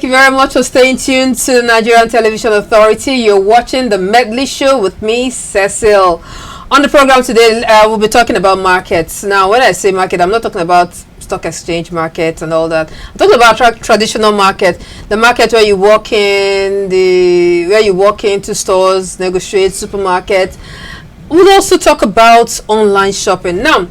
you very much for staying tuned to the Nigerian Television Authority. You're watching the Medley Show with me, Cecil. On the program today, we'll be talking about markets. Now, when I say market, I'm not talking about stock exchange markets and all that. I'm talking about traditional market, the market where you walk into stores, negotiate, supermarket. We'll also talk about online shopping. Now,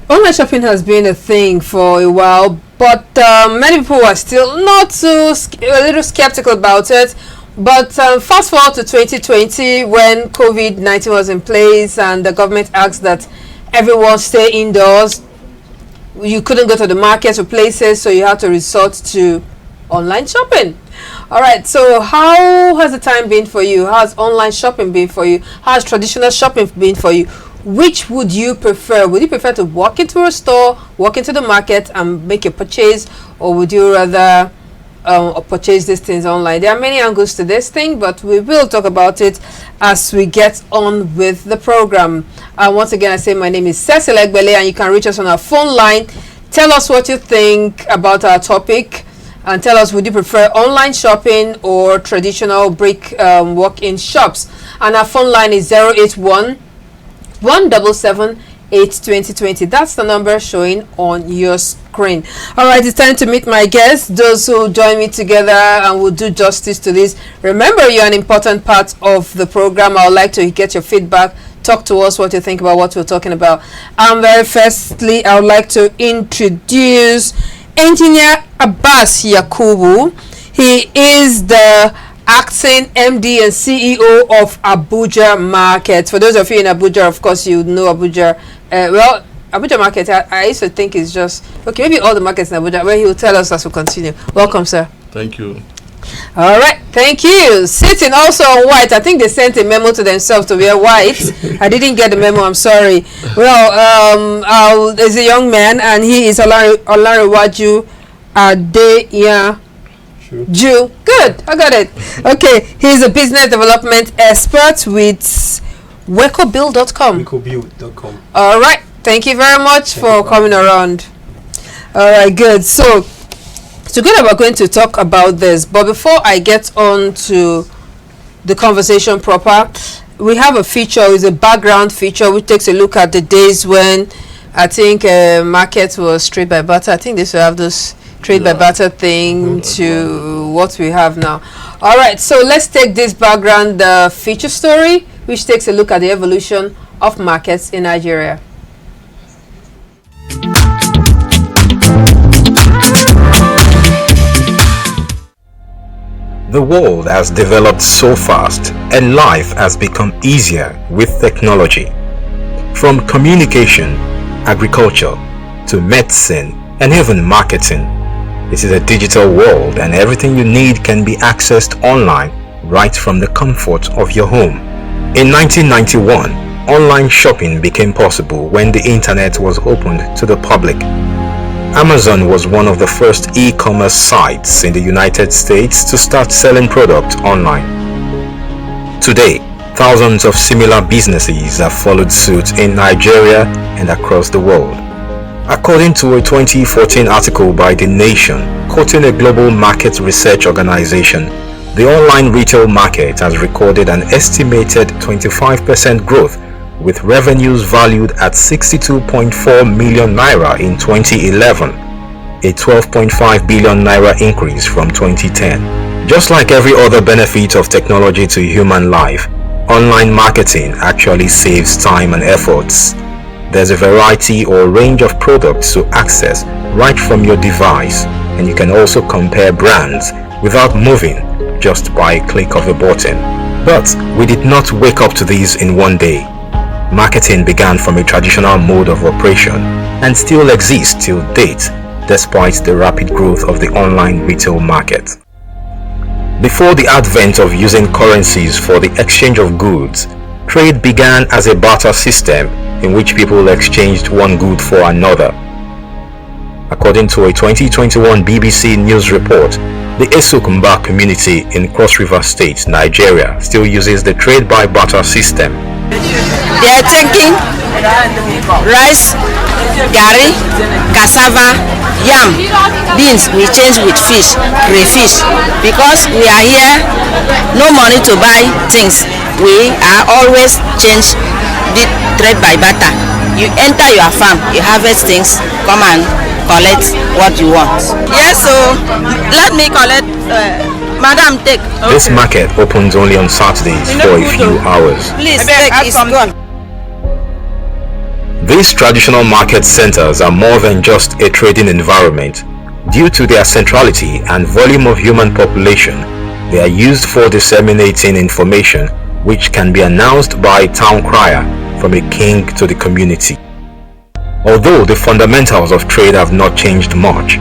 online shopping has been a thing for a while, but many people are still not a little skeptical about it. But fast forward to 2020, when COVID-19 was in place and the government asked that everyone stay indoors. You couldn't go to the markets or places, so you had to resort to online shopping. All right, so how has the time been for you? How has online shopping been for you? How has traditional shopping been for you? Which would you prefer? Would you prefer to walk into a store, walk into the market and make a purchase, or would you rather purchase these things online? There are many angles to this thing, but we will talk about it as we get on with the program. Once again, I say my name is Cecil Egbele, and you can reach us on our phone line. Tell us what you think about our topic, and tell us, would you prefer online shopping or traditional brick walk-in shops? And our phone line is 081 177 82020. That's the number showing on your screen. All right, it's time to meet my guests, those who join me together and will do justice to this. Remember, you're an important part of the program. I would like to get your feedback. Talk to us what you think about what we're talking about. Very firstly, I would like to introduce Engineer Abbas Yakubu. He is the acting MD and CEO of Abuja Market. For those of you in Abuja, of course, you know Abuja. Abuja Market, I used to think it's just, okay, maybe all the markets in Abuja, where he will tell us as we continue. Welcome, sir. Thank you. All right, thank you. Sitting also on white, I think they sent a memo to themselves to wear white. I didn't get the memo, I'm sorry. Well, there's a young man, and he is Olarewaju Adeya. Sure. Jew. Good, I got it. Okay, he's a business development expert with wecobuild.com. Wecobuild.com. All right, thank you very much for coming around. All right, good. So together we're going to talk about this, but before I get on to the conversation proper, we have a feature, it's a background feature which takes a look at the days when I think market was trade by barter. I think they should have this trade by barter thing to what we have now. All right, so let's take this background feature story, which takes a look at the evolution of markets in Nigeria. The world has developed so fast, and life has become easier with technology. From communication, agriculture, to medicine, and even marketing. This is a digital world, and everything you need can be accessed online right from the comfort of your home. In 1991, online shopping became possible when the internet was opened to the public. Amazon was one of the first e-commerce sites in the United States to start selling products online. Today, thousands of similar businesses have followed suit in Nigeria and across the world. According to a 2014 article by The Nation, quoting a global market research organization, the online retail market has recorded an estimated 25% growth, with revenues valued at 62.4 million naira in 2011, a 12.5 billion naira increase from 2010. Just like every other benefit of technology to human life, online marketing actually saves time and efforts. There's a variety or range of products to access right from your device, and you can also compare brands without moving, just by a click of a button. But we did not wake up to these in one day. Marketing began from a traditional mode of operation and still exists till date, despite the rapid growth of the online retail market. Before the advent of using currencies for the exchange of goods, trade began as a barter system in which people exchanged one good for another. According to a 2021 BBC News report, the Esukumba community in Cross River State, Nigeria, still uses the trade by barter system, They are taking rice, gari, cassava, yam, beans. We change with fish, crayfish. Because we are here, no money to buy things. We are always change the trade by barter. You enter your farm, you harvest things, come and collect what you want. Yes, so let me collect. Madam, take. This market opens only on Saturdays for a few hours. Please take. It's gone. These traditional market centers are more than just a trading environment. Due to their centrality and volume of human population, they are used for disseminating information which can be announced by a town crier from a king to the community. Although the fundamentals of trade have not changed much,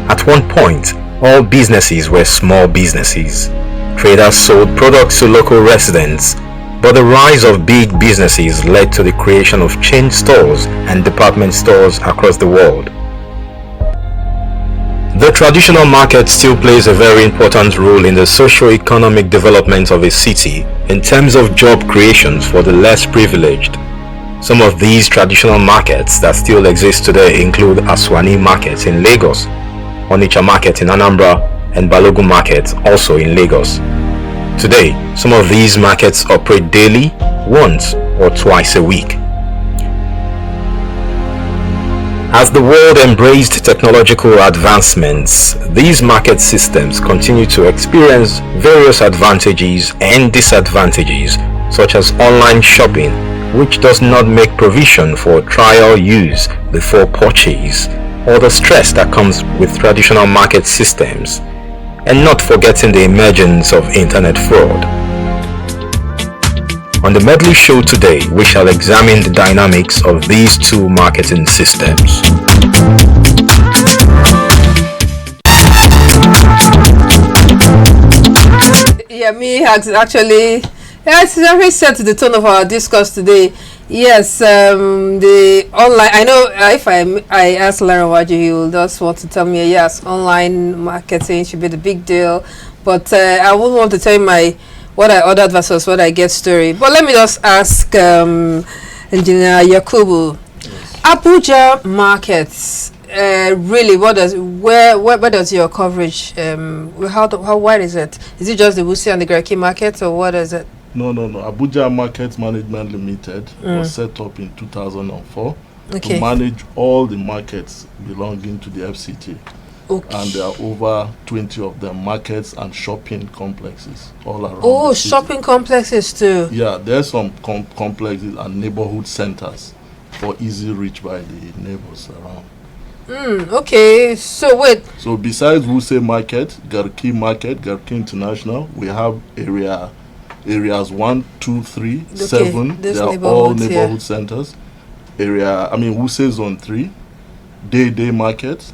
at one point all businesses were small businesses. Traders sold products to local residents, but the rise of big businesses led to the creation of chain stores and department stores across the world. The traditional market still plays a very important role in the socio-economic development of a city in terms of job creations for the less privileged. Some of these traditional markets that still exist today include Aswani Market in Lagos, Onitsha Market in Anambra, and Balogun Market also in Lagos. Today, some of these markets operate daily, once or twice a week. As the world embraced technological advancements, these market systems continue to experience various advantages and disadvantages, such as online shopping, which does not make provision for trial use before purchase, or the stress that comes with traditional market systems, and not forgetting the emergence of internet fraud. On the Medley show today, we shall examine the dynamics of these two marketing systems. Yeah, me has actually, it's very set to the tone of our discourse today. Yes, the online, I know if I ask Larry Waju, he will just want to tell me, yes, online marketing should be the big deal. But I wouldn't want to tell you what I ordered versus what I get story. But let me just ask Engineer Yakubu, yes. Abuja markets, really, where does your coverage, how wide is it? Is it just the Wusi and the Garki market, or what is it? No. Abuja Market Management Limited was set up in 2004 to manage all the markets belonging to the FCT. Okay. And there are over 20 of them, markets and shopping complexes all around. Oh, shopping complexes too. Yeah, there's some complexes and neighborhood centers for easy reach by the neighbors around. Okay, so wait. So besides Wuse Market, Garki International, we have areas 1, 2, 3, 7. They are all neighborhood centers. Wuse Zone 3, Day Market.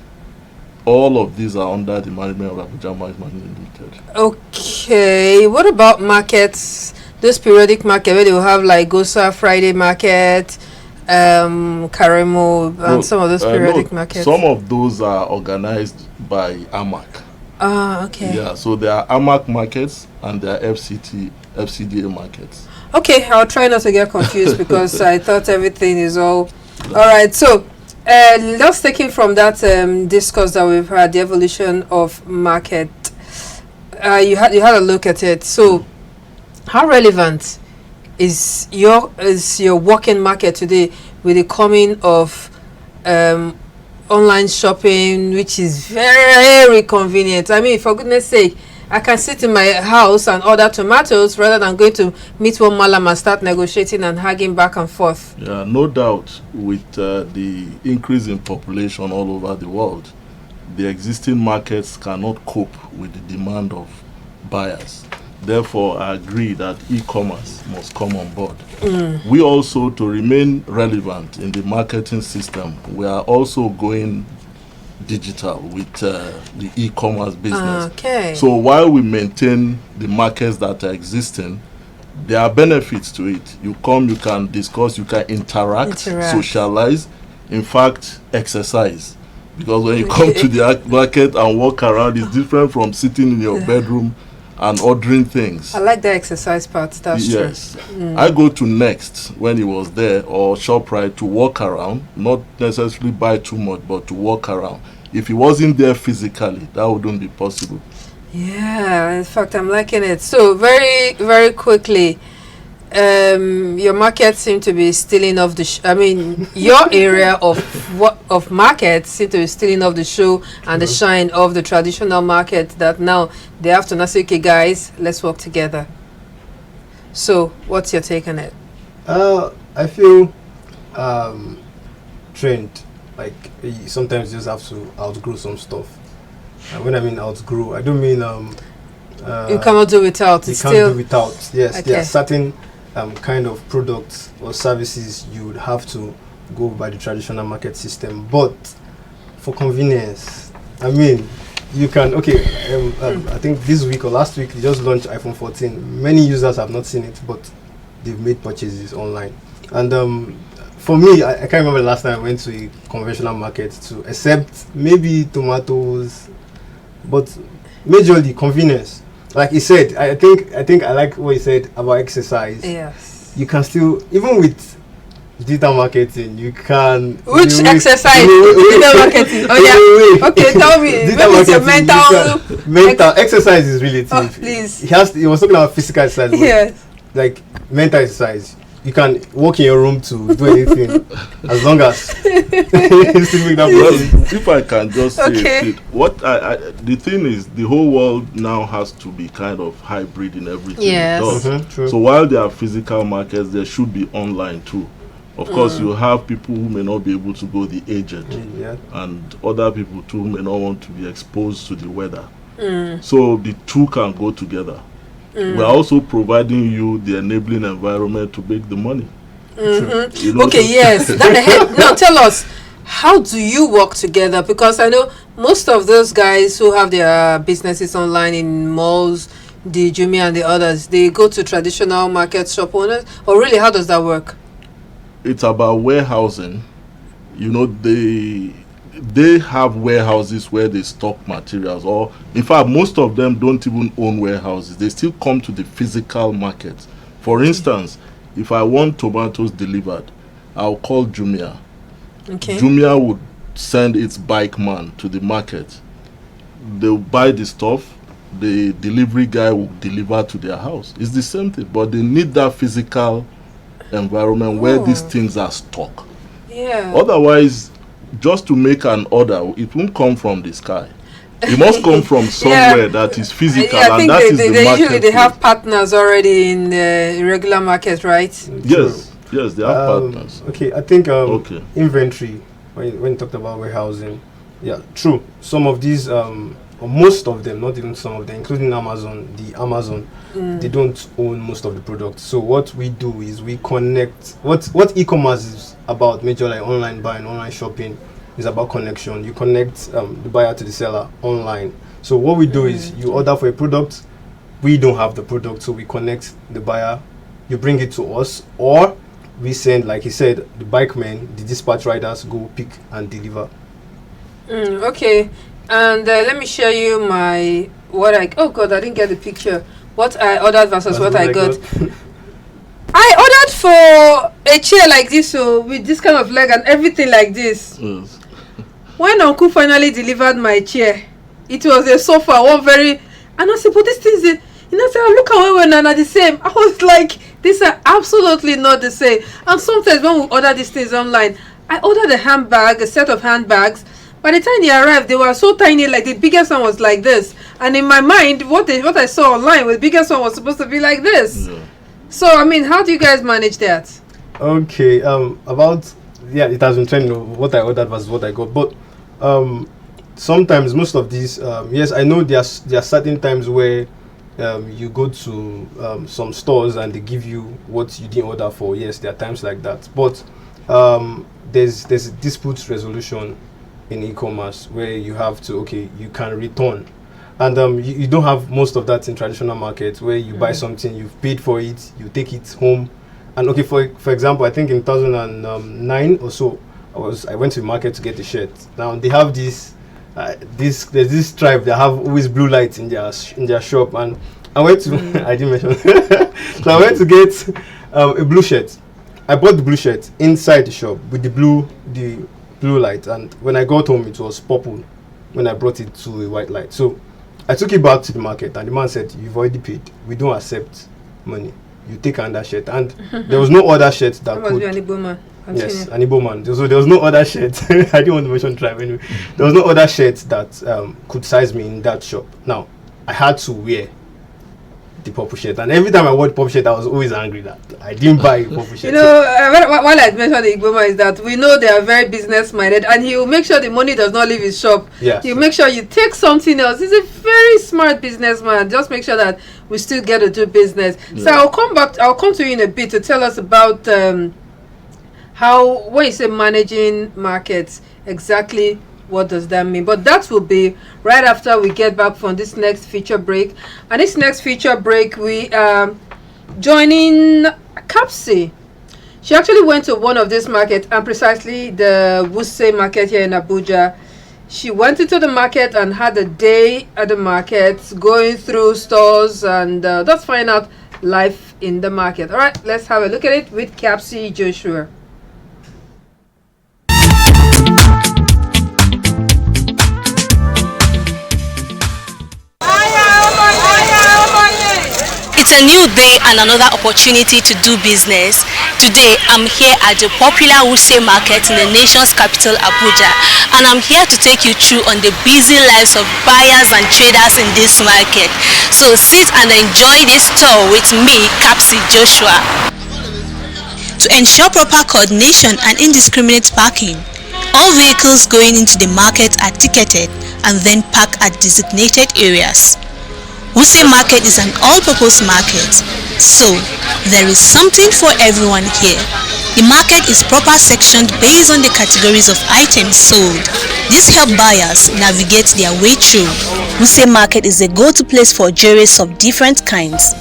All of these are under the management of Abuja Market Limited. Okay, what about markets? Those periodic market where they will have like Gosa Friday Market, Karemo, and some of those periodic markets. Some of those are organized by AMAC. Okay. Yeah, so there are AMAC markets and there are FCDA markets. Okay, I'll try not to get confused because I thought everything is all right. So. Just taking from that discourse that we've had, the evolution of market, you had a look at it. So, how relevant is your working market today with the coming of online shopping, which is very convenient? I mean, for goodness sake, I can sit in my house and order tomatoes rather than going to meet one malam and start negotiating and haggling back and forth. Yeah, no doubt with the increase in population all over the world, the existing markets cannot cope with the demand of buyers. Therefore, I agree that e-commerce must come on board. We also, to remain relevant in the marketing system, we are also going digital with the e-commerce business. Okay. So while we maintain the markets that are existing, there are benefits to it. You come, you can discuss, you can interact. Socialize, in fact, exercise. Because when you come to the market and walk around, it's different from sitting in your bedroom and ordering things. I like the exercise part. That's Yes. true. I go to Next when he was there, or ShopRite, to walk around, not necessarily buy too much, but to walk around. If he wasn't there physically, that wouldn't be possible. Yeah, in fact, I'm liking it. So very, very quickly, your market seem to be stealing off the. Your area of market seem to be stealing off the show and the shine of the traditional market. That now they have to say, okay, guys, let's work together. So, what's your take on it? I feel trend, like sometimes you just have to outgrow some stuff. And when I mean outgrow, I don't mean you cannot do without. You can't do without. Yes, okay. there are certain kind of products or services you would have to go by the traditional market system. But for convenience, I mean, you can. Okay, I think this week or last week they just launched iPhone 14. Many users have not seen it, but they've made purchases online. And for me, I can't remember the last time I went to a conventional market to accept maybe tomatoes, but majorly convenience. Like he said, I think I like what he said about exercise. Yes. You can still, even with digital marketing, you can. Which exercise? Digital marketing. Oh yeah. Okay, tell me. Digital Maybe it's your marketing, mental exercise is relative. Oh, please. He was talking about physical exercise. Yes. Like mental exercise. You can walk in your room to do anything as long as you still make that Well, if I can just say Okay. it, what the thing is, the whole world now has to be kind of hybrid in everything Yes. it does. True. So while there are physical markets, there should be online too. Of course, you have people who may not be able to go, the aged, Yeah. and other people too who may not want to be exposed to the weather. So the two can go together. We're also providing you the enabling environment to make the money. You know, Okay, yes. Now tell us, how do you work together? Because I know most of those guys who have their businesses online in malls, the Jumia and the others, they go to traditional market shop owners. Or really, how does that work? It's about warehousing. You know, they have warehouses where they stock materials, or in fact most of them don't even own warehouses. They still come to the physical market. For instance, if I want tomatoes delivered, I'll call Jumia. Okay. Jumia would send its bike man to the market. They'll buy the stuff, the delivery guy will deliver to their house. It's the same thing, but they need that physical environment where these things are stocked. Yeah. Otherwise, just to make an order, it won't come from the sky. It must come from somewhere that is physical, I and think that is the they market. usually they have partners already in the regular market, right? Yes, yes, they have partners. Okay, I think Okay. inventory, when you talked about warehousing, yeah, true. Some of these, or most of them, not even some of them, including Amazon, they don't own most of the products. So what we do is we connect. What e-commerce is about, major like online buying, online shopping, is about connection. You connect the buyer to the seller online. So what we do is you order for a product, we don't have the product, so we connect the buyer, you bring it to us, or we send, like he said, the bike men, the dispatch riders go pick and deliver. Okay, and let me show you oh god, I didn't get the picture. What I ordered versus what I got. I ordered for a chair like this, so with this kind of leg and everything like this. Yes. When Uncle finally delivered my chair, it was a sofa, and I said, but this thing is, say, look at when we're not the same. I was like, these are absolutely not the same. And sometimes when we order these things online, I ordered a set of handbags. By the time they arrived, they were so tiny, like the biggest one was like this. And in my mind, what I saw online, the biggest one was supposed to be like this. Yeah. So, I mean, how do you guys manage that? Okay, it has been trending what I ordered versus what I got, but sometimes most of these, yes, I know there are certain times where you go to some stores and they give you what you didn't order for. Yes, there are times like that, but there's a dispute resolution in e-commerce where you have to, you can return, and you don't have most of that in traditional markets where you buy something, you've paid for it, you take it home. And for example, I think in 2009 or so, I went to the market to get a shirt. Now they have there's this tribe that have always blue lights in their shop, and I went to I didn't mention. So I went to get a blue shirt. I bought the blue shirt inside the shop with the blue light, and when I got home it was purple when I brought it to a white light. So I took it back to the market, and the man said, "You've already paid. We don't accept money. You take another shirt." And there was no other shirt that could. An Igbo man. Yes, an Igbo man. So there was no other shirt. I didn't want to mention tribe anyway. There was no other shirt that could size me in that shop. Now I had to wear the purple shirt, and every time I wore the purple shirt, I was always angry that I didn't buy a purple shirt. You know, while I mentioned the Igbo man is that we know they are very business minded, and he will make sure the money does not leave his shop. Yeah, he'll make sure you take something else. He's a very smart businessman. Just make sure that we still get to do business. Yeah. So I'll come to you in a bit to tell us about how, when you say managing markets, exactly what does that mean. But that will be right after we get back from this next feature break. And this next feature break, we are joining Kapsi. She actually went to one of these markets, and precisely the Wuse market here in Abuja. She went into the market and had a day at the market, going through stores and just find out life in the market. All right, let's have a look at it with Kapsi Joshua. It's a new day and another opportunity to do business. Today, I'm here at the popular Wuse market in the nation's capital, Abuja, and I'm here to take you through on the busy lives of buyers and traders in this market. So sit and enjoy this tour with me, Kapsi Joshua. To ensure proper coordination and indiscriminate parking, all vehicles going into the market are ticketed and then parked at designated areas. Wuse market is an all-purpose market, so there is something for everyone here. The market is proper sectioned based on the categories of items sold. This helps buyers navigate their way through. Wuse market is a go-to place for jewelries of different kinds.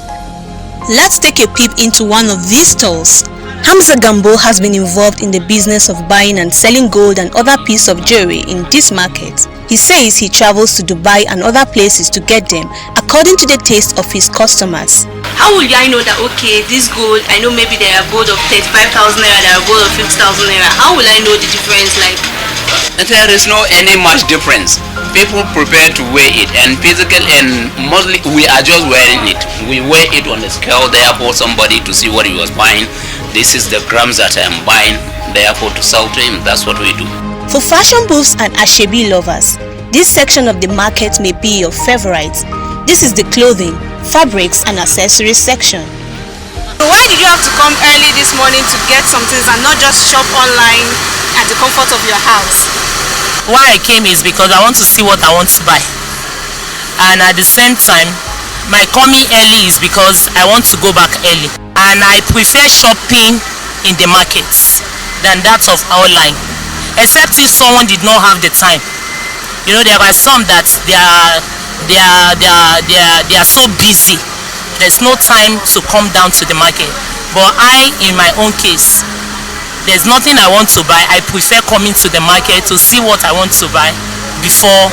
Let's take a peep into one of these stalls. Hamza Gambo has been involved in the business of buying and selling gold and other pieces of jewelry in this market. He says he travels to Dubai and other places to get them according to the taste of his customers. How will I know that, okay, this gold, I know maybe there are gold of 35,000 naira, there are gold of 50,000 naira. How will I know the difference? Like, there is no any much difference. People prepare to weigh it, and physically and mostly we are just wearing it. We weigh it on the scale, therefore somebody to see what he was buying. This is the grams that I am buying, therefore to sell to him. That's what we do. For fashion buffs and Ashebi lovers, this section of the market may be your favorite. This is the clothing, fabrics and accessories section. Why did you have to come early this morning to get some things and not just shop online at the comfort of your house? Why I came is because I want to see what I want to buy. And at the same time, my coming early is because I want to go back early. And I prefer shopping in the markets than that of online. Except if someone did not have the time. You know, there are some that they are so busy. There's no time to come down to the market. But I, in my own case, there's nothing I want to buy. I prefer coming to the market to see what I want to buy before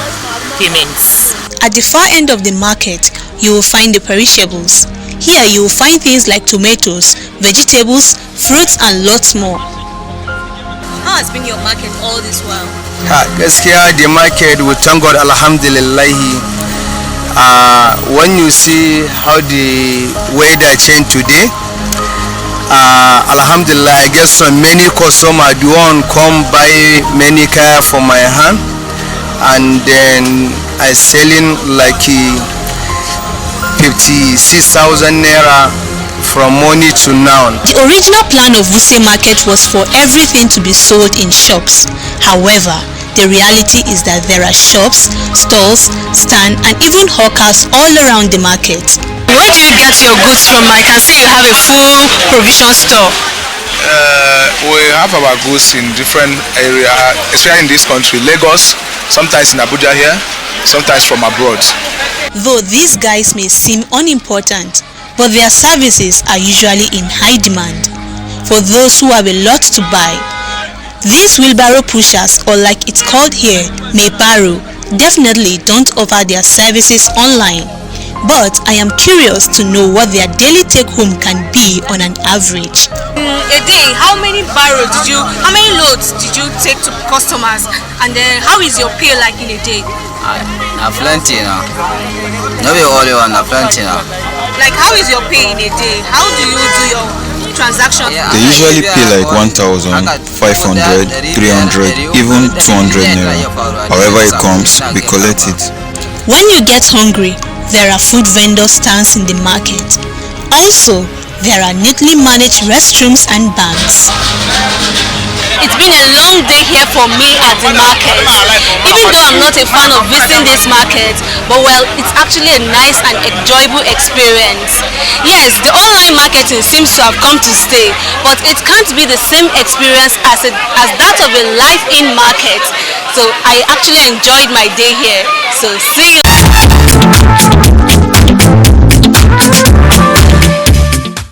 payments. At the far end of the market, you will find the perishables. Here you will find things like tomatoes, vegetables, fruits and lots more. How has been your market all this while? Gaskiya the market, we thank God, alhamdulillah. When you see how the weather changed today, alhamdulillah, I guess so many customers do want come buy many car for my hand, and then I selling like 56,000 naira from morning to now. The original plan of Wuse market was for everything to be sold in shops. However, the reality is that there are shops, stalls, stands and even hawkers all around the market. Where do you get your goods from? I can see you have a full provision store. We have our goods in different areas, especially in this country, Lagos, sometimes in Abuja here, sometimes from abroad. Though these guys may seem unimportant, but their services are usually in high demand. For those who have a lot to buy, these wheelbarrow pushers, or like it's called here, Meparo, definitely don't offer their services online. but I am curious to know what their daily take-home can be on an average. A day, how many loads did you take to customers, and then how is your pay like in a day? Plenty now. No be only one, plenty now. Like, how is your pay in a day? How do you do your transactions? They usually pay like 1,500, 300, even 200 naira. However it comes, we collect it. When you get hungry, there are food vendor stands in the market. Also, there are neatly managed restrooms and banks. It's been a long day here for me at the market. Even though I'm not a fan of visiting this market, but well, it's actually a nice and enjoyable experience. Yes, the online marketing seems to have come to stay, but it can't be the same experience as that of a live-in market. So I actually enjoyed my day here. So see you.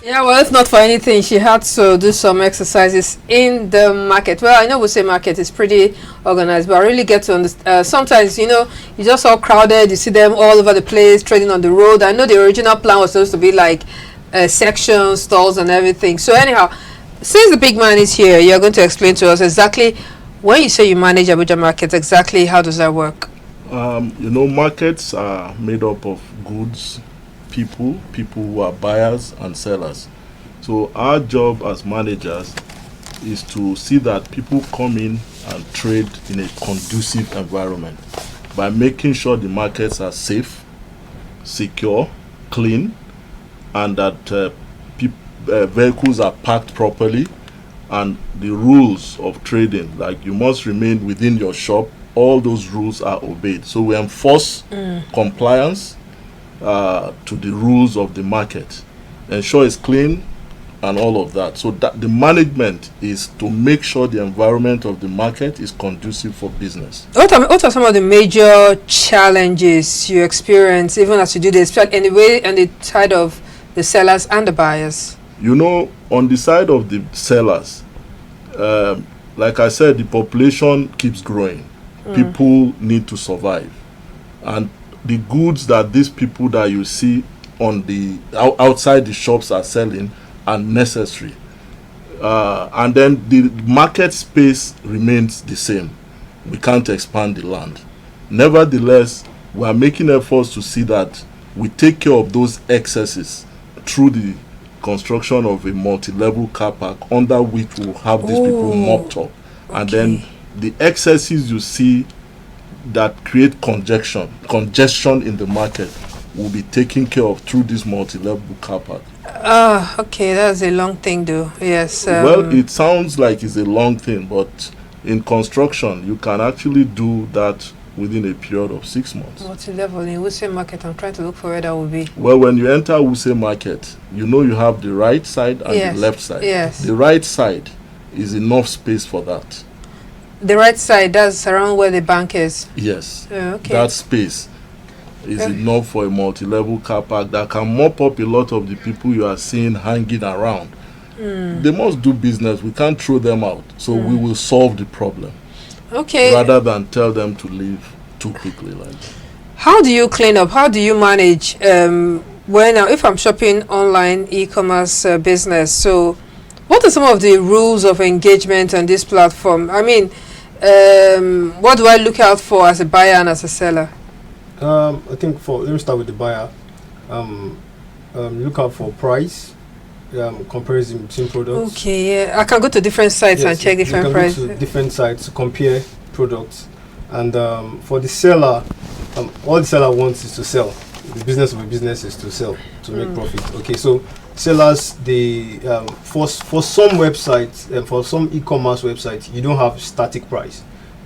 Yeah, well, if not for anything, she had to do some exercises in the market. Well, I know Wuse market is pretty organized, but I really get to understand. Sometimes, you know, you just all crowded, you see them all over the place, trading on the road. I know the original plan was supposed to be like sections, stalls and everything. So anyhow, since the big man is here, you're going to explain to us exactly, when you say you manage Abuja markets, exactly how does that work? You know, markets are made up of goods, people who are buyers and sellers. So our job as managers is to see that people come in and trade in a conducive environment by making sure the markets are safe, secure, clean, and that vehicles are parked properly, and the rules of trading, like you must remain within your shop, all those rules are obeyed. So we enforce compliance to the rules of the market, ensure it's clean and all of that. So that the management is to make sure the environment of the market is conducive for business. What are some of the major challenges you experience even as you do this, anyway, on the side of the sellers and the buyers? You know, on the side of the sellers, like I said, the population keeps growing. People need to survive, and the goods that these people that you see on the outside the shops are selling are necessary, and then the market space remains the same. We can't expand the land. Nevertheless, we are making efforts to see that we take care of those excesses through the construction of a multi-level car park under which we'll have these people mopped up. And then the excesses you see that create congestion in the market will be taken care of through this multi-level car park. Okay, that's a long thing though. Yes. Well, it sounds like it's a long thing, but in construction you can actually do that within a period of 6 months. Multi-level in Wuse market, I'm trying to look for where that will be. Well, when you enter Wuse market, you know you have the right side and the left side. Yes. The right side is enough space for that. The right side, that's around where the bank is. Yes. Okay. That space is enough for a multi-level car park that can mop up a lot of the people you are seeing hanging around. They must do business. We can't throw them out. So we will solve the problem. Okay. Rather than tell them to leave too quickly like that. How do you clean up? How do you manage if I'm shopping online e-commerce business? So what are some of the rules of engagement on this platform? I mean, what do I look out for as a buyer and as a seller? I think let me start with the buyer. Look out for price, comparison between products. Okay, yeah. I can go to different sites and check different prices. Go to different sites to compare products. And for the seller, all the seller wants is to sell. The business of a business is to sell, to make profit. Okay, so sellers, they for some websites, for some e-commerce websites, you don't have static price.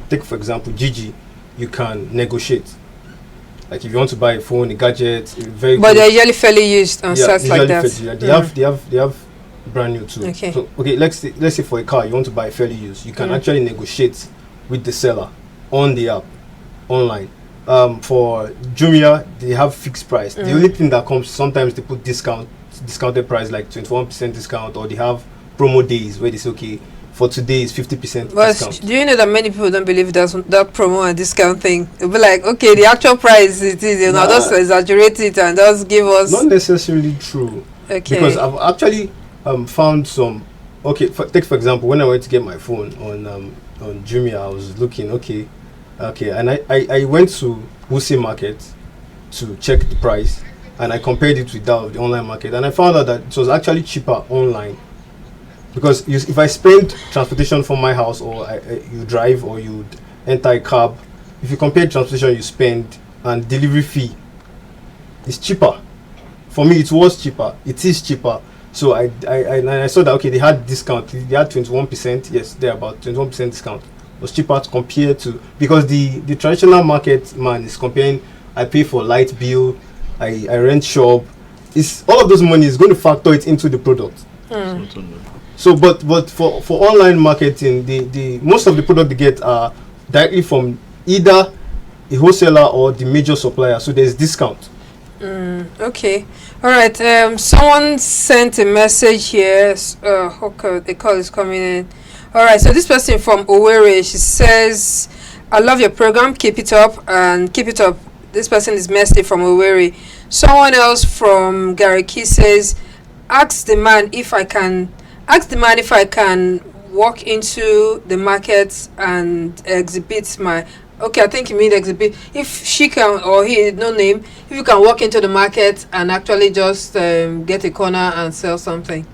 Take for example Gigi, you can negotiate. Like if you want to buy a phone, a gadget, a vehicle. But they're usually fairly used on sites like that. They have brand new too. Okay. So let's say for a car you want to buy fairly used, you can actually negotiate with the seller on the app, online. For Jumia, they have fixed price. The only thing that comes, sometimes they put discounted price like 21% discount, or they have promo days where they say, okay, for today is 50% But discount. do you know that many people don't believe that promo and discount thing? They'll be like, okay, the actual price it is, you know, just exaggerate it and just give us. Not necessarily true. Okay. Because I've actually found some. Okay, take for example, when I went to get my phone on Jumia, I was looking. Okay, and I went to Wuse Market to check the price, and I compared it with that of the online market, and I found out that it was actually cheaper online. Because if I spend transportation from my house, or you drive, or you enter a cab, if you compare transportation you spend and delivery fee, it's cheaper. For me, it was cheaper. It is cheaper. So I saw that, okay, they had discount. They had 21%. Yes, they're about 21% discount. It was cheaper to compare to, because the traditional market man is comparing. I pay for light bill, I rent shop. It's all of those money is going to factor it into the product. So, but for online marketing, the most of the product they get are directly from either a wholesaler or the major supplier. So there's discount. Okay, all right. Someone sent a message here. Okay, the call is coming in. All right, so this person from Owerri, she says, "I love your program. Keep it up and keep it up." This person is Medley from Owerri. Someone else from Gariki says, "Ask the man if I can walk into the market and exhibit my." Okay, I think you mean exhibit. If she can, or he, no name, if you can walk into the market and actually just get a corner and sell something.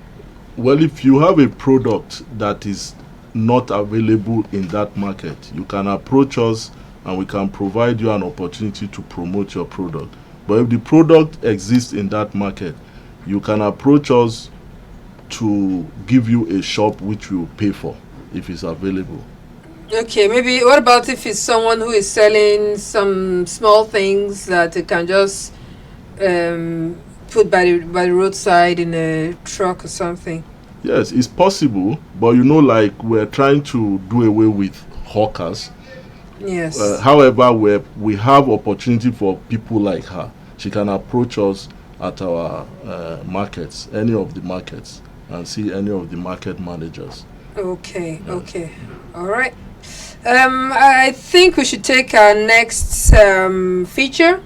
Well, if you have a product that is not available in that market, you can approach us and we can provide you an opportunity to promote your product. But if the product exists in that market, you can approach us to give you a shop which we will pay for if it's available. Okay, maybe what about if it's someone who is selling some small things that you can just put by the roadside in a truck or something? Yes, it's possible, but you know, like, we're trying to do away with hawkers. Yes. However, we have opportunity for people like her. She can approach us at our markets, any of the markets, and see any of the market managers. Okay, okay. All right. I think we should take our next feature.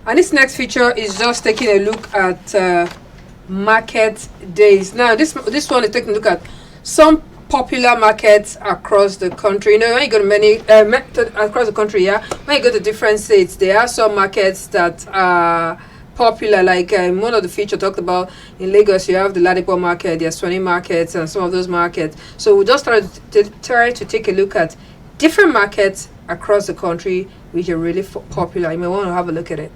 And this next feature is just taking a look at market days. Now, this one is taking a look at some popular markets across the country. You know, when you go to many across the country, yeah, when you go to different states, there are some markets that are popular. Like one of the feature talked about in Lagos, you have the Ladipo market, the Aswani markets, and some of those markets. So we just try to take a look at different markets across the country which are really popular. You may want to have a look at it.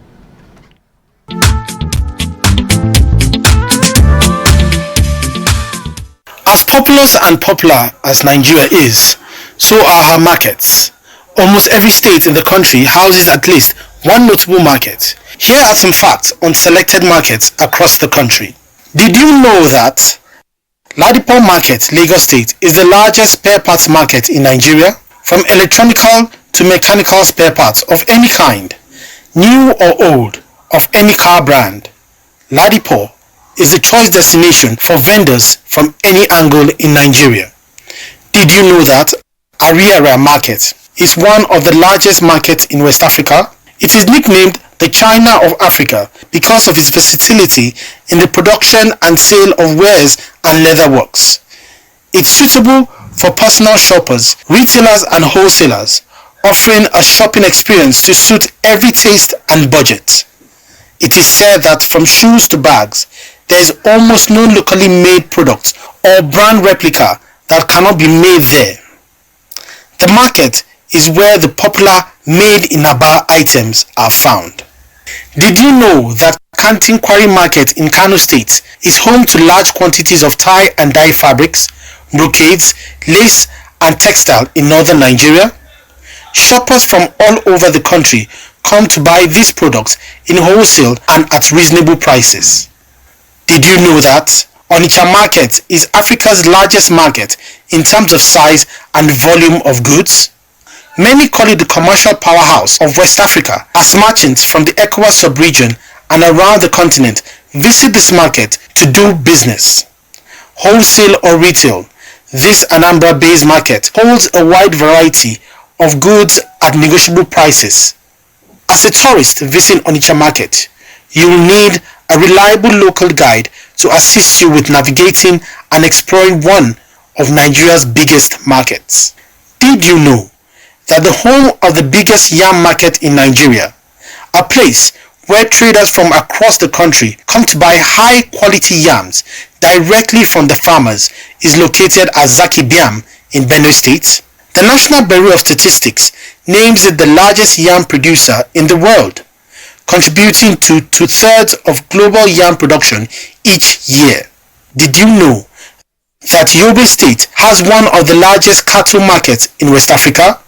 As populous and popular as Nigeria is, so are her markets. Almost every state in the country houses at least one notable market. Here are some facts on selected markets across the country. Did you know that Ladipo Market, Lagos State, is the largest spare parts market in Nigeria? From electronical to mechanical spare parts of any kind, new or old, of any car brand, Ladipo is a choice destination for vendors from any angle in Nigeria. Did you know that Ariara Market is one of the largest markets in West Africa? It is nicknamed the China of Africa because of its versatility in the production and sale of wares and leatherworks. It's suitable for personal shoppers, retailers and wholesalers, offering a shopping experience to suit every taste and budget. It is said that from shoes to bags, there is almost no locally made product or brand replica that cannot be made there. The market is where the popular made in Aba items are found. Did you know that Kantin Quarry Market in Kano State is home to large quantities of tie and dye fabrics, brocades, lace and textile in northern Nigeria? Shoppers from all over the country come to buy these products in wholesale and at reasonable prices. Did you know that Onitsha Market is Africa's largest market in terms of size and volume of goods? Many call it the commercial powerhouse of West Africa, as merchants from the ECOWAS sub-region and around the continent visit this market to do business. Wholesale or retail, This Anambra-based market holds a wide variety of goods at negotiable prices. As a tourist visiting Onitsha market, you will need a reliable local guide to assist you with navigating and exploring one of Nigeria's biggest markets. Did you know that the home of the biggest yam market in Nigeria, a place where traders from across the country come to buy high-quality yams directly from the farmers, is located at Zaki Biam in Benue State? The National Bureau of Statistics names it the largest yam producer in the world, contributing to 2/3 of global yam production each year. Did you know that Yobe State has one of the largest cattle markets in West Africa?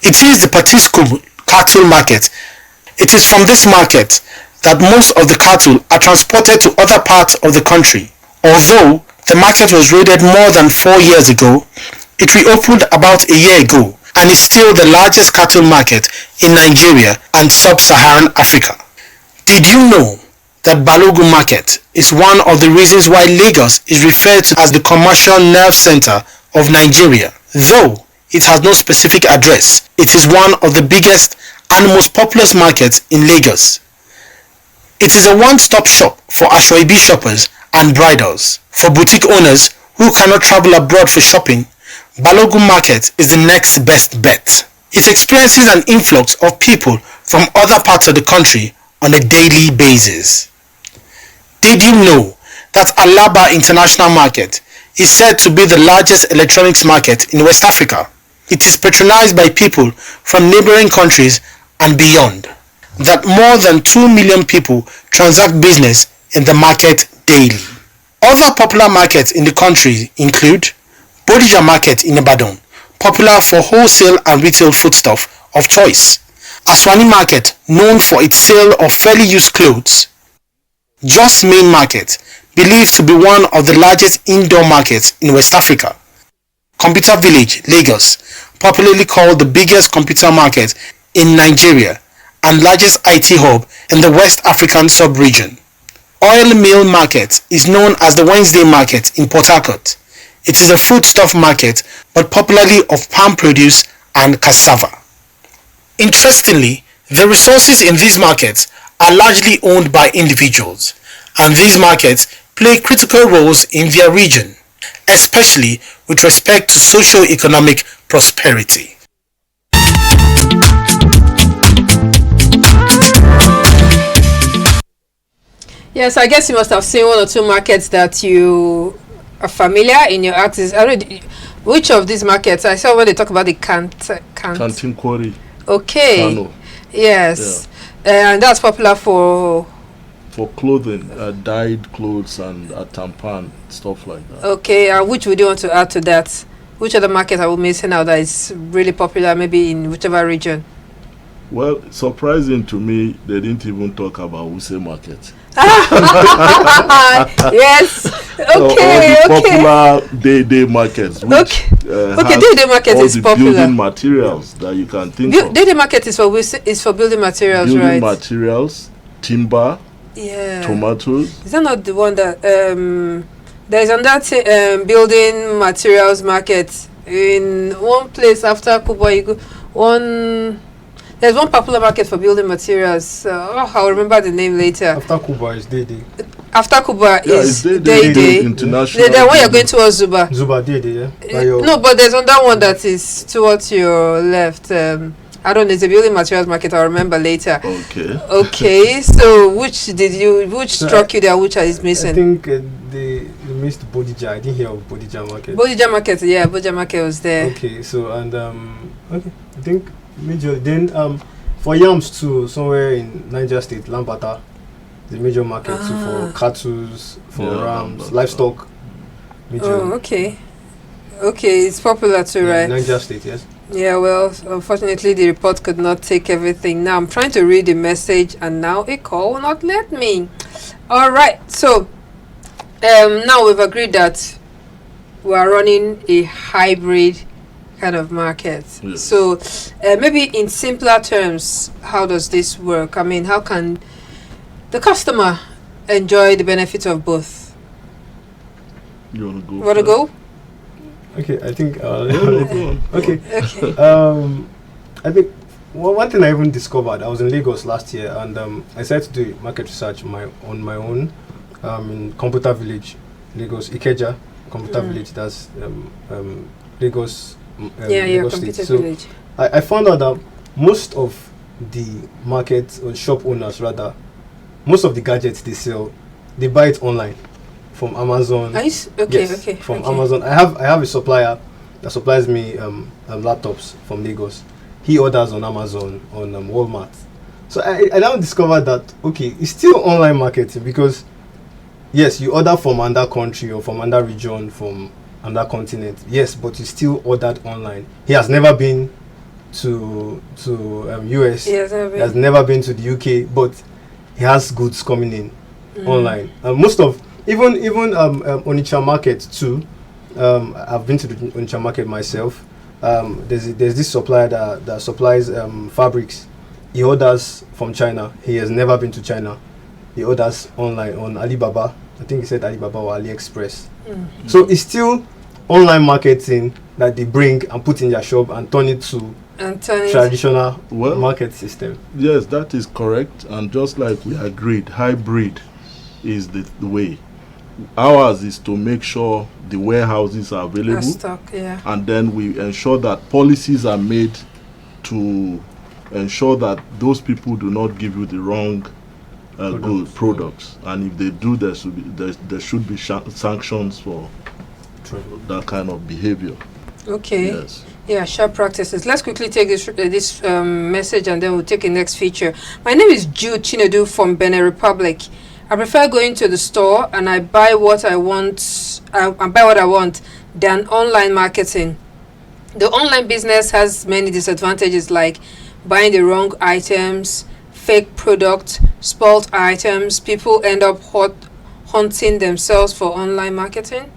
It is the Patiskum cattle market. It is from this market that most of the cattle are transported to other parts of the country. Although the market was raided more than 4 years ago, it reopened about a year ago and is still the largest cattle market in Nigeria and sub-Saharan Africa. Did you know that Balogun market is one of the reasons why Lagos is referred to as the commercial nerve center of Nigeria? Though it has no specific address, it is one of the biggest and most populous markets in Lagos. It is a one-stop shop for Ashwabi shoppers and bridals. For boutique owners who cannot travel abroad for shopping, Balogun market is the next best bet. It experiences an influx of people from other parts of the country on a daily basis. Did you know that Alaba International Market is said to be the largest electronics market in West Africa? It is patronized by people from neighboring countries and beyond. That more than 2 million people transact business in the market daily. Other popular markets in the country include Bodija Market in Ibadan, popular for wholesale and retail foodstuff of choice. Aswani Market, known for its sale of fairly used clothes. Jos Main Market, believed to be one of the largest indoor markets in West Africa. Computer Village, Lagos, popularly called the biggest computer market in Nigeria and largest IT hub in the West African sub-region. Oil Mill Market is known as the Wednesday Market in Port Harcourt. It is a foodstuff market, but popularly of palm produce and cassava. Interestingly, the resources in these markets are largely owned by individuals, and these markets play critical roles in their region, especially with respect to socio-economic prosperity. Yes, I guess you must have seen one or two markets that you are familiar in your axis. Which of these markets? I saw when they talk about the Canteen Quarry. Okay. Kano. Yes. Yeah. And that's popular for clothing, dyed clothes and tampan, stuff like that. Okay. Which would you want to add to that? Which other market are we missing out that is really popular, maybe in whichever region? Well, surprising to me, they didn't even talk about Wuse Market. Yes. Okay. All the popular day markets. Which, day market is popular. Building materials that you can think of. Day market is for building materials, right? Building materials, timber, tomatoes. Is that not the one that there is another building materials market in one place after Kuba? You go There's one popular market for building materials. I'll remember the name later. After Kuba is Dede. After Kuba is Dede International. The one you're going towards Zuba. Zuba Dede, yeah. No, but there's another one that is towards your left. I don't know. It's a building materials market. I'll remember later. Okay. So which struck you there? Which is missing? I think they missed Bodija. I didn't hear of Bodija Market. Bodija Market, yeah. Bodija Market was there. Okay. So I think. Major. Then for yams too, somewhere in Niger State, Lambata, the major market for cattle, for rams, livestock. Major. Oh, okay. It's popular too, right? Niger State, yes. Yeah, well, unfortunately the report could not take everything. Now I'm trying to read the message and now a call will not let me. Alright, so now we've agreed that we are running a hybrid kind of market. Yes. So maybe in simpler terms, how does this work? I mean, how can the customer enjoy the benefits of both? You want to go? Want to go? Okay, I think. Okay. I think one thing I even discovered. I was in Lagos last year, and I decided to do market research on my own in Computer Village, Lagos, Ikeja, Computer Village. That's Lagos. Lagos State. So I found out that most of the market or shop owners, rather, most of the gadgets they sell, they buy it online from Amazon. From Amazon. I have a supplier that supplies me laptops from Lagos. He orders on Amazon, on Walmart. So I now discovered that it's still online marketing, because yes, you order from another country or from another region, from another continent. Yes, but you still ordered online. He has never been to US. He has never been to the UK, but he has goods coming in online. Most of even Onitsha market too. I've been to the Onitsha market myself. There's this supplier that supplies fabrics. He orders from China. He has never been to China. He orders online on Alibaba. I think he said Alibaba or AliExpress. So it's still online marketing that they bring and put in their shop and turn it to traditional market system. Yes, that is correct. And just like we agreed, hybrid is the way. Ours is to make sure the warehouses are available, and then we ensure that policies are made to ensure that those people do not give you the wrong good products. And if they do, there should be sanctions for that kind of behavior. Yes. Yeah, sharp practices. Let's quickly take this message, and then we'll take the next feature. My name is Jude Chinedu from Benin Republic. I prefer going to the store and I buy what I want. I buy what I want than online marketing. The online business has many disadvantages, like buying the wrong items, fake products, spoiled items. People end up hunting themselves for online marketing.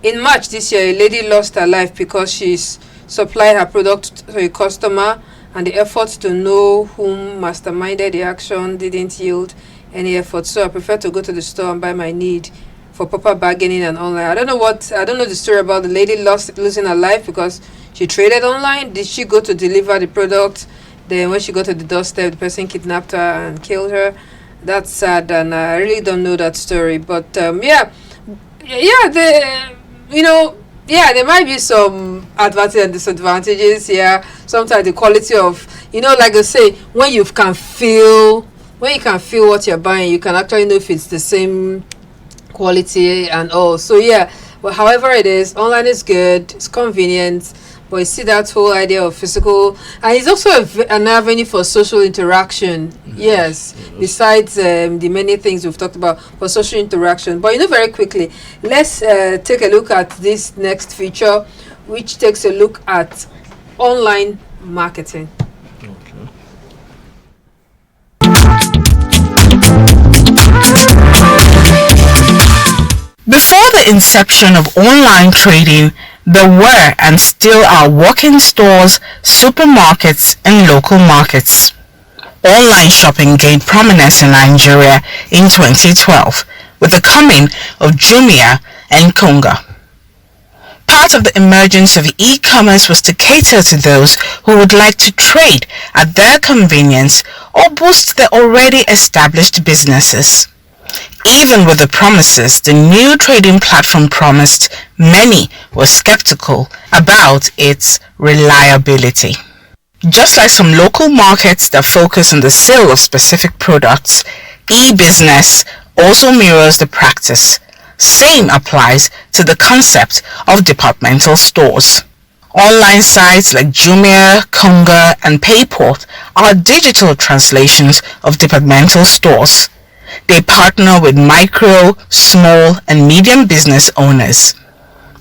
In March this year, a lady lost her life because she supplied her product to a customer, and the efforts to know whom masterminded the action didn't yield any effort. So I prefer to go to the store and buy my need for proper bargaining and online. I don't know the story about the lady losing her life because she traded online. Did she go to deliver the product? Then when she got to the doorstep, the person kidnapped her and killed her. That's sad, and I really don't know that story. But there might be some advantages and disadvantages. Yeah, sometimes the quality of, like I say, when you can feel what you're buying, you can actually know if it's the same quality and all. So but however it is, online is good, it's convenient, but you see that whole idea of physical, and it's also an avenue for social interaction. Yes, besides the many things we've talked about for social interaction. But very quickly, let's take a look at this next feature, which takes a look at online marketing. Before the inception of online trading, there were and still are walk-in stores, supermarkets, and local markets. Online shopping gained prominence in Nigeria in 2012 with the coming of Jumia and Konga. Part of the emergence of e-commerce was to cater to those who would like to trade at their convenience or boost their already established businesses. Even with the promises the new trading platform promised, many were skeptical about its reliability. Just like some local markets that focus on the sale of specific products, e-business also mirrors the practice. Same applies to the concept of departmental stores. Online sites like Jumia, Konga, and Payport are digital translations of departmental stores. They partner with micro, small, and medium business owners.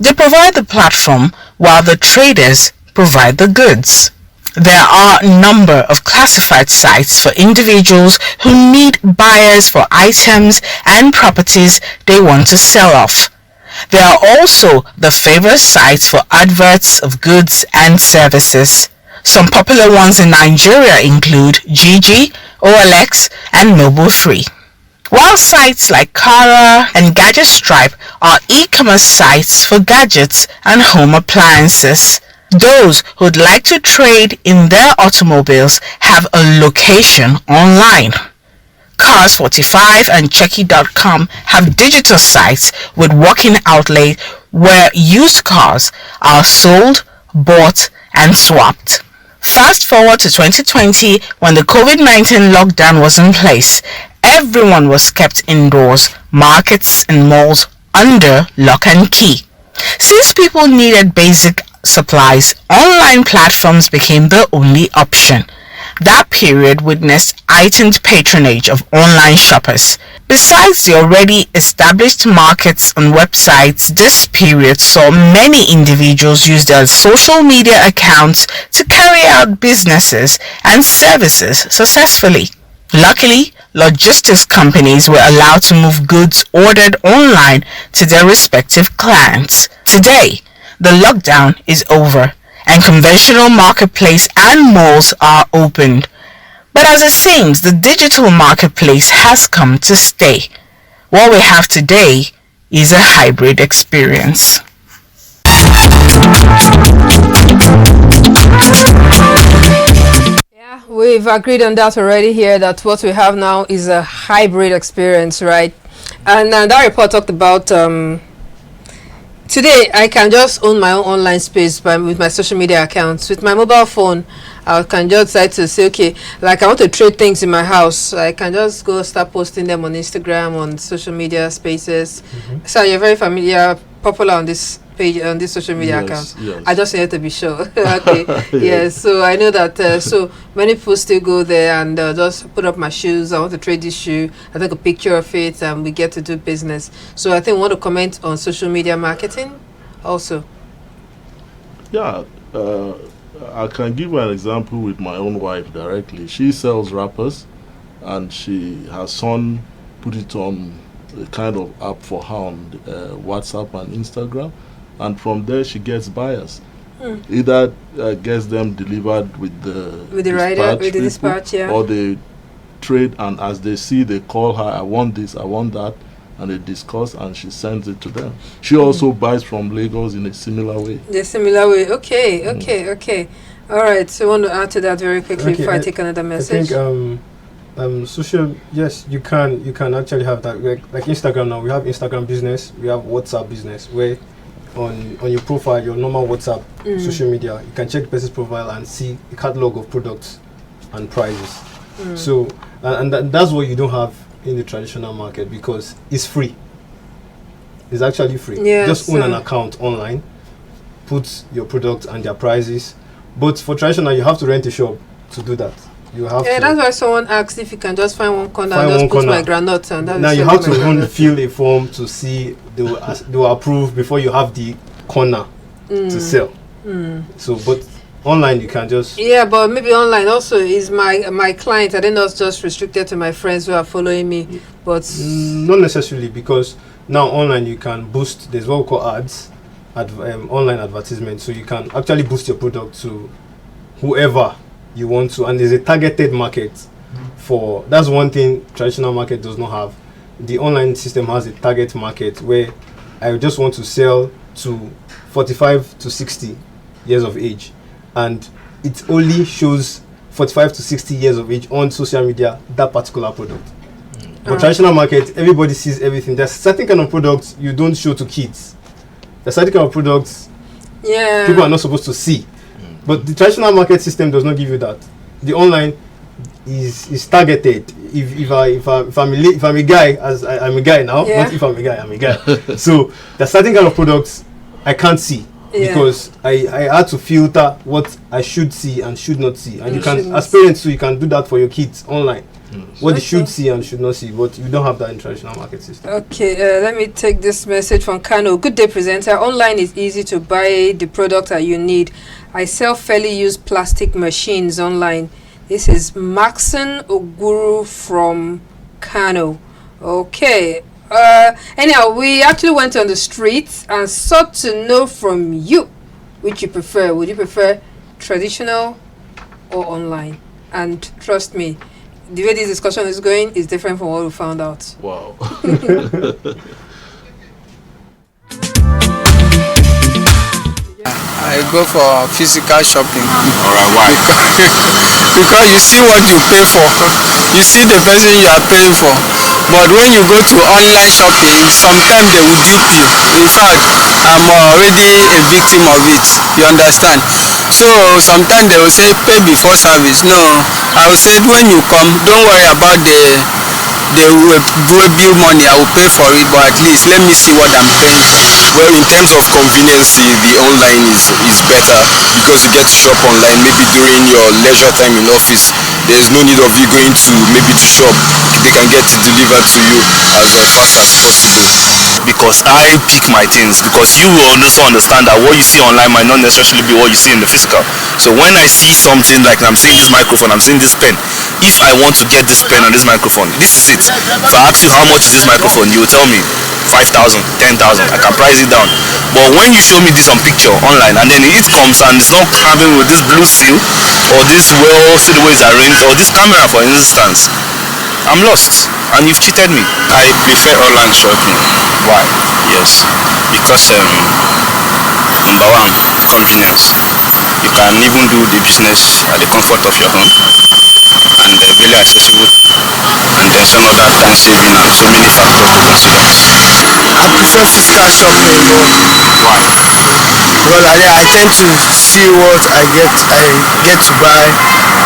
They provide the platform while the traders provide the goods. There are a number of classified sites for individuals who need buyers for items and properties they want to sell off. There are also the favorite sites for adverts of goods and services. Some popular ones in Nigeria include Gigi, OLX, and Mobile 3. While sites like Kara and Gadget Stripe are e-commerce sites for gadgets and home appliances, those who'd like to trade in their automobiles have a location online. Cars 45 and Checky.com have digital sites with walk-in outlet where used cars are sold, bought and swapped. Fast forward to 2020 when the COVID-19 lockdown was in place. Everyone was kept indoors, markets and malls under lock and key. Since people needed basic supplies, online platforms became the only option. That period witnessed heightened patronage of online shoppers. Besides the already established markets and websites, this period saw many individuals use their social media accounts to carry out businesses and services successfully. Luckily, logistics companies were allowed to move goods ordered online to their respective clients. Today, the lockdown is over and conventional marketplace and malls are opened. But as it seems, the digital marketplace has come to stay. What we have today is a hybrid experience. Yeah, we've agreed on that already here, that what we have now is a hybrid experience, right? And that report talked about today I can just own my own online space with my social media accounts. With my mobile phone, I can just decide to say, okay, like I want to trade things in my house. I can just go start posting them on Instagram, on social media spaces. So you're very popular on this page, on this social media account. Yes. I just wanted to be sure. Okay. Yes. So I know that so many people still go there and just put up my shoes. I want to trade this shoe. I take a picture of it and we get to do business. So I think I want to comment on social media marketing also. Yeah. I can give an example with my own wife directly. She sells wrappers and her son put it on a kind of app for her on WhatsApp and Instagram, and from there she gets buyers. Either gets them delivered with the rider, with the dispatch, yeah, or they trade, and as they see, they call her, I want this, I want that, and they discuss and she sends it to them. She also buys from Lagos in a similar way. Okay. All right, so I want to add to that very quickly before I take another message. I think social, yes, you can actually have that, like Instagram. Now we have Instagram business, we have WhatsApp business, where on your profile, your normal WhatsApp social media, you can check the person's profile and see a catalog of products and prices. So that's what you don't have in the traditional market, because it's free. It's actually free. Just own an account online, put your products and their prices. But for traditional, you have to rent a shop to do that. You have to. That's why someone asked if you can just find one corner and just put my groundnuts and that. Now you have to fill a form to see they will approve before you have the corner to sell. So, but online you can just. Yeah, but maybe online also is my client. I think that's just restricted to my friends who are following me. But not necessarily, because now online you can boost. There's what we call ads, online advertisement. So you can actually boost your product to whoever you want to, and there's a targeted market for. That's one thing traditional market does not have. The online system has a target market where I just want to sell to 45 to 60 years of age, and it only shows 45 to 60 years of age on social media that particular product. But traditional market, everybody sees everything. There's certain kind of products you don't show to kids. There's certain kind of products people are not supposed to see. But the traditional market system does not give you that. The online is targeted. If I'm a guy, as I'm a guy now, not if I'm a guy, I'm a guy. So there's certain kind of products I can't see because I had to filter what I should see and should not see. And you can, as parents, so you can do that for your kids online. What they should see and should not see, but you don't have that in traditional market system. Okay, let me take this message from Kano. Good day, presenter. Online is easy to buy the product that you need. I sell fairly used plastic machines online. This is Maxon Oguru from Kano. Okay. Anyhow, we actually went on the streets and sought to know from you which you prefer. Would you prefer traditional or online? And trust me, the way this discussion is going is different from what we found out. Wow. I go for physical shopping. Alright, why? Because you see what you pay for. You see the person you are paying for. But when you go to online shopping, sometimes they will dupe you. In fact, I'm already a victim of it. You understand? So sometimes they will say pay before service. No, I will say when you come, don't worry about the bill money. I will pay for it, but at least let me see what I'm paying for. Well, in terms of convenience, the online is better because you get to shop online. Maybe during your leisure time in office, there's no need of you going to maybe to shop. They can get it delivered to you as fast as possible. Because I pick my things, because you will also understand that what you see online might not necessarily be what you see in the physical. So when I see something like I'm seeing this microphone, I'm seeing this pen, if I want to get this pen and this microphone, this is it. If I ask you how much is this microphone, you will tell me 5,000, 10,000. I can price it down. But when you show me this on picture online and then it comes and it's not having with this blue seal or this well see the way it's arranged or this camera for instance, I'm lost and you've cheated me. I prefer online shopping. Why? Yes, because number one, convenience. You can even do the business at the comfort of your home and really accessible, and then some other time saving and so many factors to consider. I prefer physical shopping. Why? Well, I tend to see what I get to buy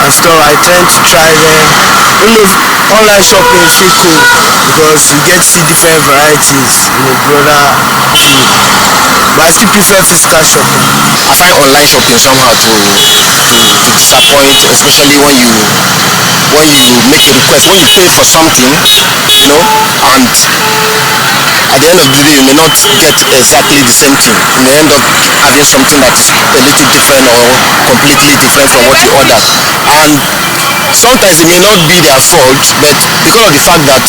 and stuff. I tend to try them. Online shopping is still cool because you get to see different varieties in a broader view. But I still prefer physical shopping. I find online shopping somehow to disappoint, especially when you make a request, when you pay for something, you know, and at the end of the day you may not get exactly the same thing. You may end up having something that's a little different or completely different from what you ordered. And sometimes it may not be their fault, but because of the fact that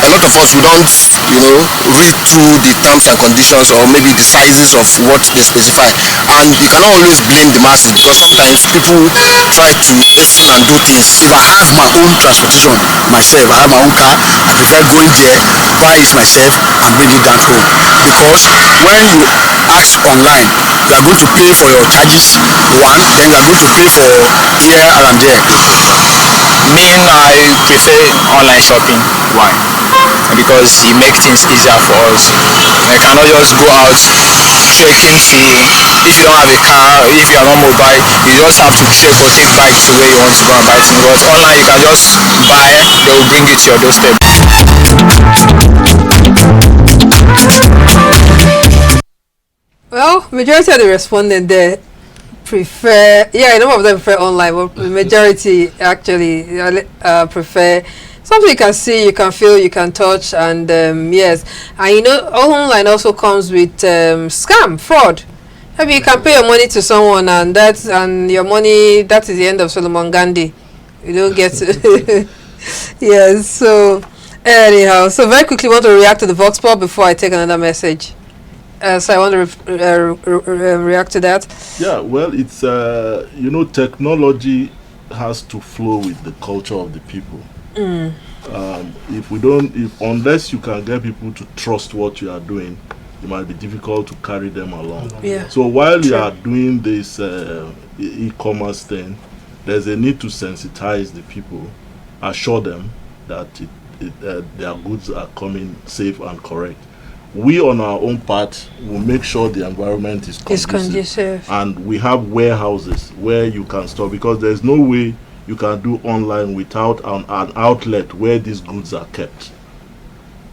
a lot of us we don't, you know, read through the terms and conditions or maybe the sizes of what they specify, and you cannot always blame the masses because sometimes people try to hasten and do things. If I have my own transportation myself, I have my own car, I prefer going there, buy it myself and bring it down home. Because when you ask online, you are going to pay for your charges, one, then you are going to pay for here and there. Me, I prefer online shopping. Why? Because it makes things easier for us. I cannot just go out trekking to, if you don't have a car, if you are not mobile, you just have to trek or take bike to where you want to go and buy things. But online you can just buy, they will bring it to your doorstep. Well, majority of the respondents there prefer, a number of them prefer online, but the majority actually prefer something you can see, you can feel, you can touch, and yes, and you know, online also comes with scam, fraud. Maybe you can pay your money to someone, and your money, that is the end of Solomon Gandhi. You don't get to yes. So anyhow, so very quickly, want to react to the Vox Pop before I take another message. So I want to react to that. Yeah, well, it's you know, technology has to flow with the culture of the people. Unless you can get people to trust what you are doing, it might be difficult to carry them along. Yeah. So while you are doing this e-commerce thing, there's a need to sensitize the people, assure them that their goods are coming safe and correct. We on our own part will make sure the environment is conducive, and we have warehouses where you can store, because there's no way you can do online without an outlet where these goods are kept.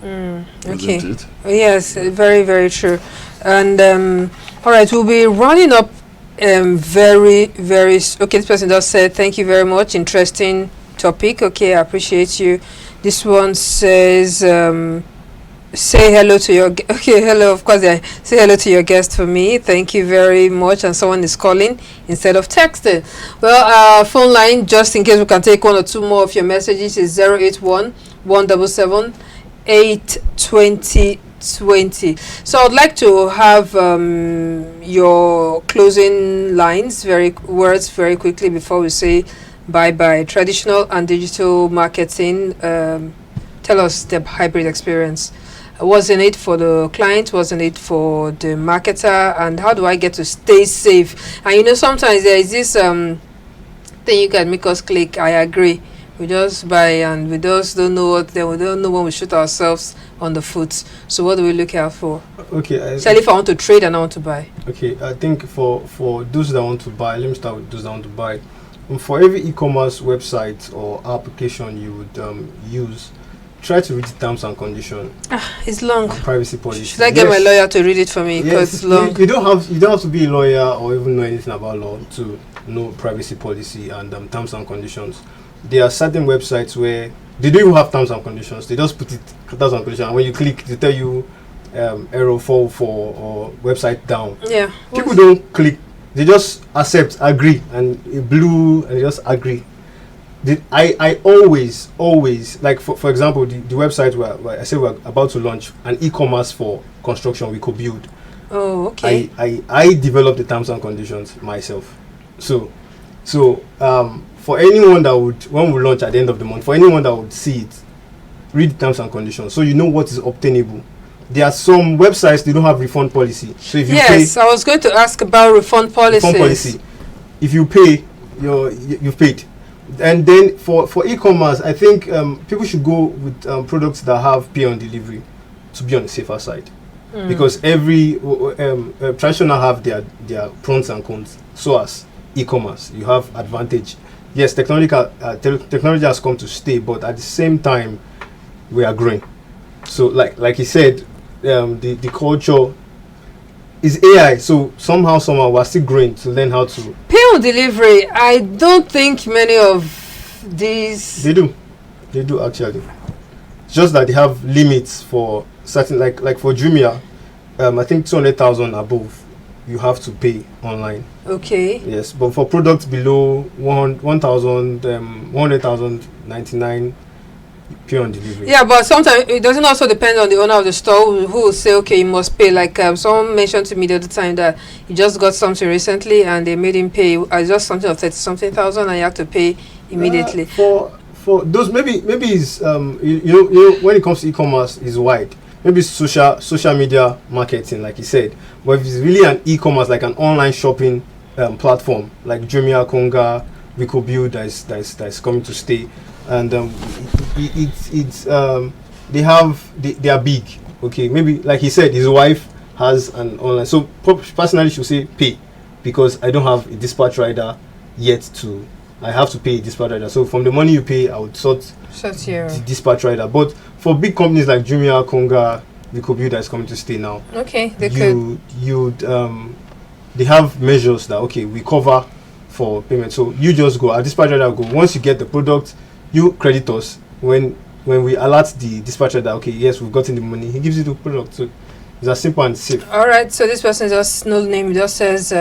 Okay. Isn't it? Yes, very, very true. And all right, we'll be running up very, very okay. This person just said thank you very much, interesting topic. Okay, I appreciate you. This one says say hello to your hello, of course, yeah. Say hello to your guest for me. Thank you very much. And someone is calling instead of texting. Well, phone line, just in case we can take one or two more of your messages, is 081-177-82020. So I'd like to have your closing lines, words very quickly before we say by traditional and digital marketing. Tell us the hybrid experience. Wasn't it for the client? Wasn't it for the marketer? And how do I get to stay safe? And you know, sometimes there is this thing you can make us click. I agree. We just buy and we just don't know what. Then we don't know when we shoot ourselves on the foot. So what do we look out for? Okay. Especially if I want to trade and I want to buy. Okay, I think for those that want to buy, let me start with those that want to buy. For every e-commerce website or application you would use, try to read the terms and conditions. It's long. Privacy policy. Should I get my lawyer to read it for me? Because it's long. You don't have to be a lawyer or even know anything about law to know privacy policy and terms and conditions. There are certain websites where they don't even have terms and conditions. They just put it terms and conditions. And when you click, they tell you error 404 or website down. Yeah. People don't click. They just accept, agree, and it blue, and they just agree. I always, like for example, the website where I said we're about to launch an e-commerce for construction we could build. Oh, okay. I developed the terms and conditions myself. So for anyone that would, when we launch at the end of the month, for anyone that would see it, read the terms and conditions so you know what is obtainable. There are some websites they don't have refund policy. So if you pay, I was going to ask about refund policy. If you pay, you've paid. And then for e-commerce, I think people should go with products that have pay on delivery to be on the safer side. Because every traditional have their pros and cons. So as e-commerce, you have advantage. Yes, technology has come to stay, but at the same time, we are growing. So like he said, the culture is AI. So somehow we're still growing to learn how to pay on delivery. I don't think many of these they do actually. It's just that they have limits for certain like for Jumia. I think 200,000 above, you have to pay online. Okay. Yes, but for products below 100,000, 100,099. Pay on delivery. Yeah, but sometimes it doesn't also depend on the owner of the store who will say, okay, you must pay. Like someone mentioned to me the other time that he just got something recently and they made him pay just something of 30-something thousand and you have to pay immediately. For those maybe it's you know when it comes to e-commerce is wide. Maybe it's social media marketing, like you said. But if it's really an e-commerce, like an online shopping platform, like Jumia, Konga, we could build that is coming to stay. And they are big. Okay, maybe like he said, his wife has an online. So personally, she'll say pay because I don't have a dispatch rider yet I have to pay a dispatch rider. So from the money you pay, I would sort the dispatch rider. But for big companies like Jumia, Konga, the computer is coming to stay now. Okay, they have measures that we cover for payment. So you just go. Our dispatch rider will go. Once you get the product, you credit us when we alert the dispatcher that yes, we've gotten the money. He gives you the product. So it's as simple and safe. All right. So this person just no name. Just says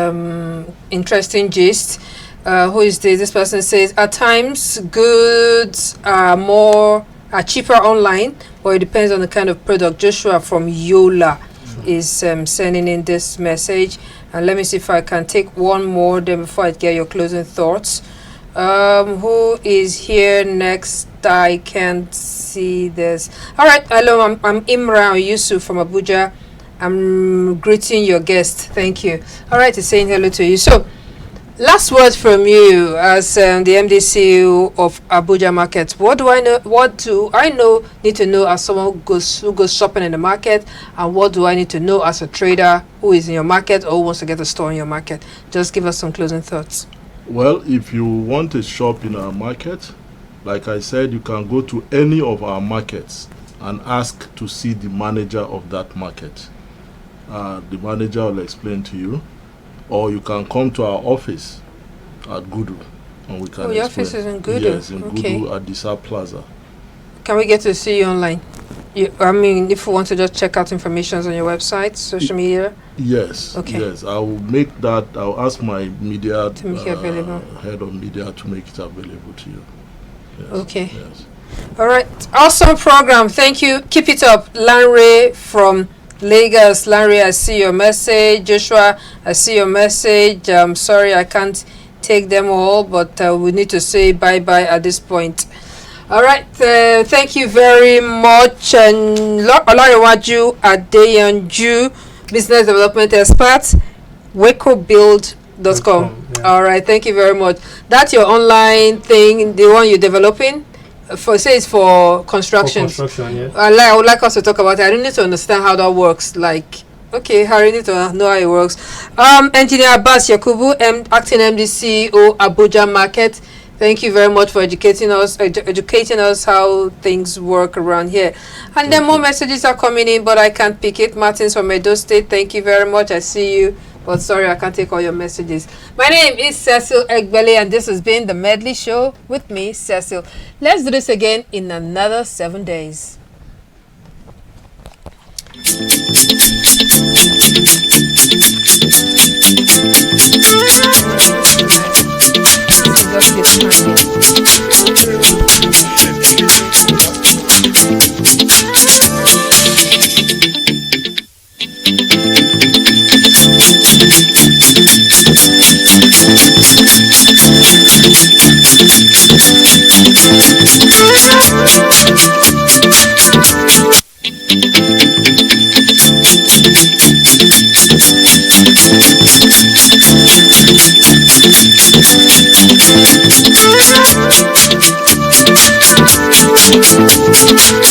interesting gist. Who is this? This person says at times goods are cheaper online, but it depends on the kind of product. Joshua from Yola is sending in this message, and let me see if I can take one more then before I get your closing thoughts. Who is here next? I can't see this. All right, hello, I'm Imran Yusuf from Abuja. I'm greeting your guest. Thank you. All right, it's saying hello to you. So, last word from you as the MDC of Abuja Market. What do I know? Need to know as someone who goes shopping in the market, and what do I need to know as a trader who is in your market or who wants to get a store in your market? Just give us some closing thoughts. Well, if you want to shop in our market, like I said, you can go to any of our markets and ask to see the manager of that market. The manager will explain to you, or you can come to our office at Gudu and we can explain. Your office is in Gudu? Yes, in Gudu at Disa Plaza. Can we get to see you online? If you want to just check out information on your website, social media? Yes. Okay. Yes, I will make that. I'll ask my media to make it available. Head of media to make it available to you. Yes. Okay. Yes. All right. Awesome program. Thank you. Keep it up. Lanre from Lagos. Lanre, I see your message. Joshua, I see your message. Sorry, I can't take them all, but we need to say bye-bye at this point. All right, thank you very much. And Olariwaju Adeyanju, business development expert, wacobuild.com. Yeah. All right, thank you very much. That's your online thing, the one you're developing? It's for construction. For construction, yeah. I would like us to talk about it. I don't need to understand how that works. Like, okay, I really need to know how it works. Engineer Abbas Yakubu, acting MD CEO, Abuja Market. Thank you very much for educating us how things work around here. And then more messages are coming in, but I can't pick it. Martins from Edo State, thank you very much. I see you, but sorry, I can't take all your messages. My name is Cecil Egbele, and this has been the Medley Show with me, Cecil. Let's do this again in another 7 days. Thank you.